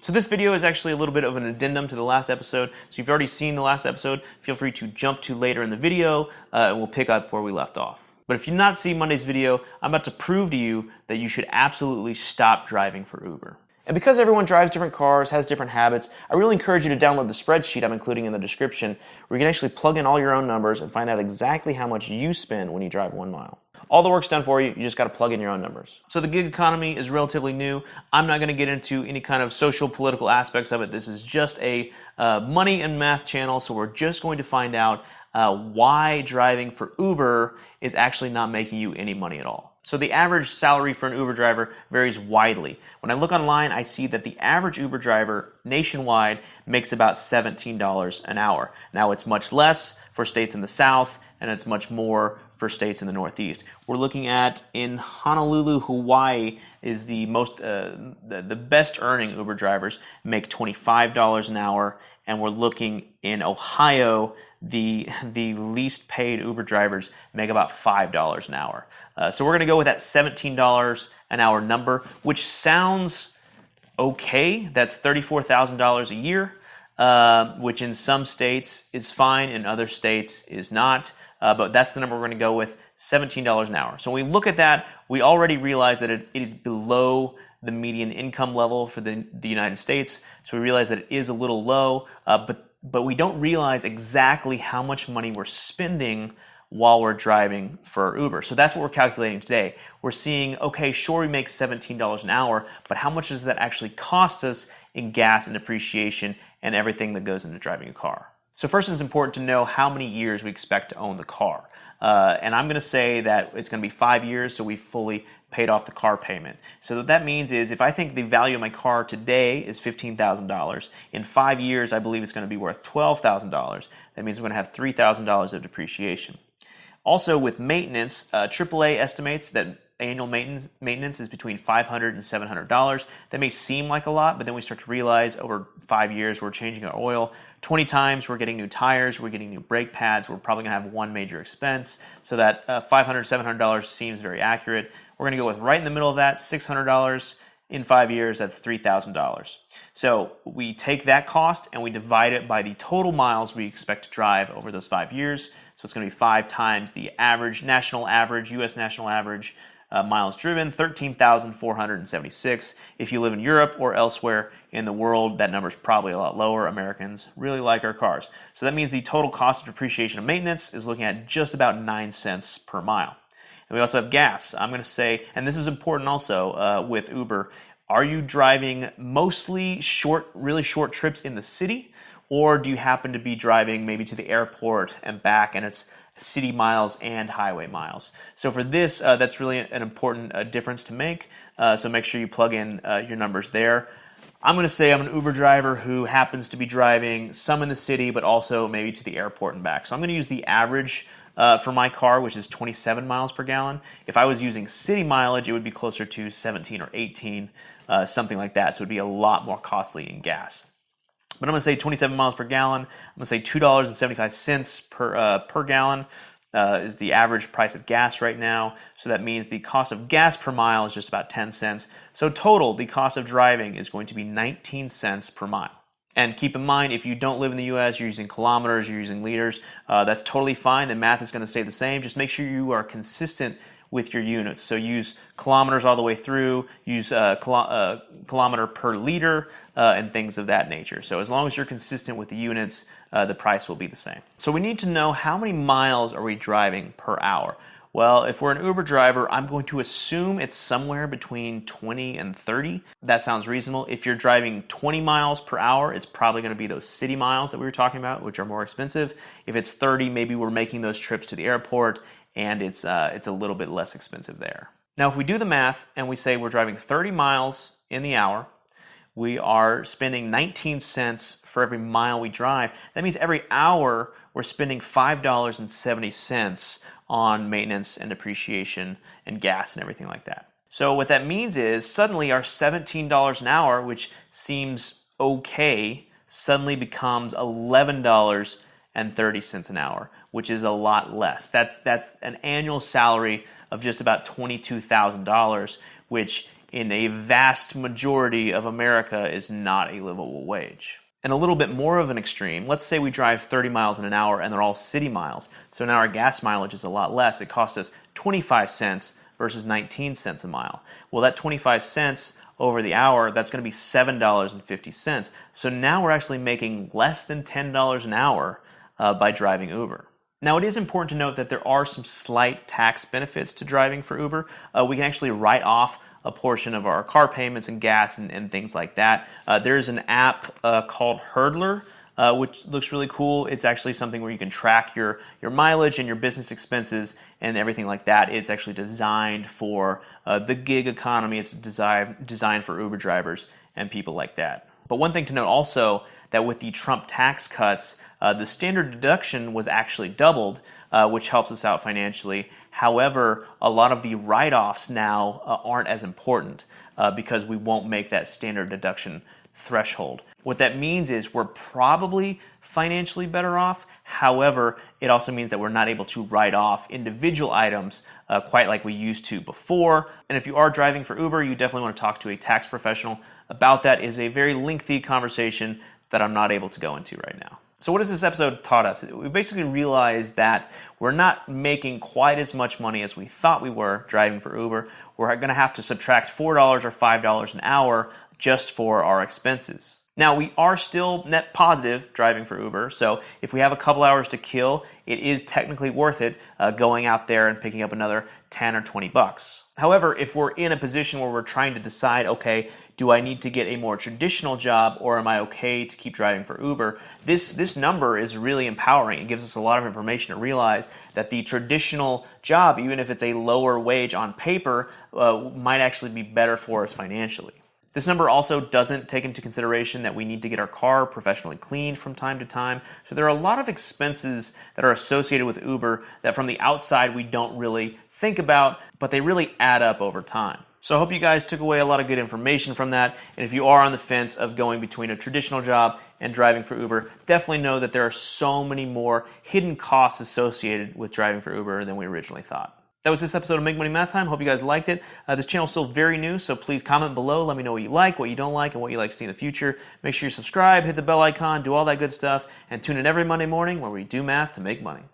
So this video is actually a little bit of an addendum to the last episode. So if you've already seen the last episode, feel free to jump to later in the video and we'll pick up where we left off. But if you've not seen Monday's video, I'm about to prove to you that you should absolutely stop driving for Uber. And because everyone drives different cars, has different habits, I really encourage you to download the spreadsheet I'm including in the description, where you can actually plug in all your own numbers and find out exactly how much you spend when you drive 1 mile. All the work's done for you, you just got to plug in your own numbers. So the gig economy is relatively new. I'm not going to get into any kind of social, political aspects of it. This is just a money and math channel, so we're just going to find out why driving for Uber is actually not making you any money at all. So the average salary for an Uber driver varies widely. When I look online, I see that the average Uber driver nationwide makes about $17 an hour. Now it's much less for states in the South, and it's much more for states in the Northeast. We're looking at in Honolulu, Hawaii is the most the best earning Uber drivers make $25 an hour, and we're looking in Ohio, the least paid Uber drivers make about $5 an hour. So we're going to go with that $17 an hour number, which sounds okay. That's $34,000 a year, which in some states is fine, in other states is not. But that's the number we're going to go with, $17 an hour. So when we look at that, we already realize that it is below the median income level for the United States. So we realize that it is a little low, but we don't realize exactly how much money we're spending while we're driving for Uber. So that's what we're calculating today. We're seeing, okay, sure, we make $17 an hour, but how much does that actually cost us in gas and depreciation and everything that goes into driving a car? So first, it's important to know how many years we expect to own the car. And I'm going to say that it's going to be 5 years, so we've fully paid off the car payment. So what that means is if I think the value of my car today is $15,000, in 5 years I believe it's going to be worth $12,000. That means we're going to have $3,000 of depreciation. Also with maintenance, AAA estimates that annual maintenance is between $500 and $700. That may seem like a lot, but then we start to realize over 5 years we're changing our oil 20 times, we're getting new tires, we're getting new brake pads, we're probably going to have one major expense. So that $500, $700 seems very accurate. We're going to go with right in the middle of that, $600 in 5 years, that's $3,000. So we take that cost and we divide it by the total miles we expect to drive over those 5 years. So it's going to be 5 times the average, national average, U.S. national average miles driven, 13,476. If you live in Europe or elsewhere in the world, that number is probably a lot lower. Americans really like our cars. So that means the total cost of depreciation and maintenance is looking at just about 9 cents per mile. And we also have gas. I'm going to say, and this is important also with Uber, are you driving mostly really short trips in the city, or do you happen to be driving maybe to the airport and back, and it's city miles and highway miles? So for this, that's really an important difference to make. So make sure you plug in your numbers there. I'm going to say I'm an Uber driver who happens to be driving some in the city, but also maybe to the airport and back. So I'm going to use the average for my car, which is 27 miles per gallon. If I was using city mileage, it would be closer to 17 or 18, something like that. So it would be a lot more costly in gas. But I'm going to say 27 miles per gallon. I'm going to say $2.75 per gallon is the average price of gas right now. So that means the cost of gas per mile is just about 10 cents. So total, the cost of driving is going to be 19 cents per mile. And keep in mind, if you don't live in the U.S., you're using kilometers, you're using liters, that's totally fine. The math is going to stay the same. Just make sure you are consistent with your units. So use kilometers all the way through, use kilometer per liter, and things of that nature. So as long as you're consistent with the units, the price will be the same. So we need to know how many miles are we driving per hour. Well, if we're an Uber driver, I'm going to assume it's somewhere between 20 and 30. That sounds reasonable. If you're driving 20 miles per hour, it's probably going to be those city miles that we were talking about, which are more expensive. If it's 30, maybe we're making those trips to the airport, and it's a little bit less expensive there. Now, if we do the math and we say we're driving 30 miles in the hour, we are spending 19 cents for every mile we drive. That means every hour we're spending $5.70 on maintenance and depreciation and gas and everything like that. So what that means is suddenly our $17 an hour, which seems okay, suddenly becomes $11.30 an hour, which is a lot less. That's an annual salary of just about $22,000, which in a vast majority of America is not a livable wage. And a little bit more of an extreme, let's say we drive 30 miles in an hour and they're all city miles. So now our gas mileage is a lot less. It costs us 25 cents versus 19 cents a mile. Well, that 25 cents over the hour, that's going to be $7.50. So now we're actually making less than $10 an hour by driving Uber. Now, it is important to note that there are some slight tax benefits to driving for Uber. We can actually write off a portion of our car payments and gas and things like that. There's an app called Hurdlr, which looks really cool. It's actually something where you can track your mileage and your business expenses and everything like that. It's actually designed for the gig economy. It's designed for Uber drivers and people like that. But one thing to note also, that with the Trump tax cuts, the standard deduction was actually doubled, which helps us out financially. However, a lot of the write-offs now aren't as important because we won't make that standard deduction threshold. What that means is we're probably financially better off. However, it also means that we're not able to write off individual items quite like we used to before. And if you are driving for Uber, you definitely want to talk to a tax professional about that. It is a very lengthy conversation that I'm not able to go into right now. So what has this episode taught us? We basically realized that we're not making quite as much money as we thought we were driving for Uber. We're going to have to subtract $4 or $5 an hour just for our expenses. Now, we are still net positive driving for Uber, so if we have a couple hours to kill, it is technically worth it going out there and picking up another 10 or 20 bucks. However, if we're in a position where we're trying to decide, okay, do I need to get a more traditional job or am I okay to keep driving for Uber? This number is really empowering. It gives us a lot of information to realize that the traditional job, even if it's a lower wage on paper, might actually be better for us financially. This number also doesn't take into consideration that we need to get our car professionally cleaned from time to time. So there are a lot of expenses that are associated with Uber that from the outside we don't really think about, but they really add up over time. So I hope you guys took away a lot of good information from that. And if you are on the fence of going between a traditional job and driving for Uber, definitely know that there are so many more hidden costs associated with driving for Uber than we originally thought. That was this episode of Make Money Math Time. Hope you guys liked it. This channel is still very new, so please comment below. Let me know what you like, what you don't like, and what you like to see in the future. Make sure you subscribe, hit the bell icon, do all that good stuff, and tune in every Monday morning where we do math to make money.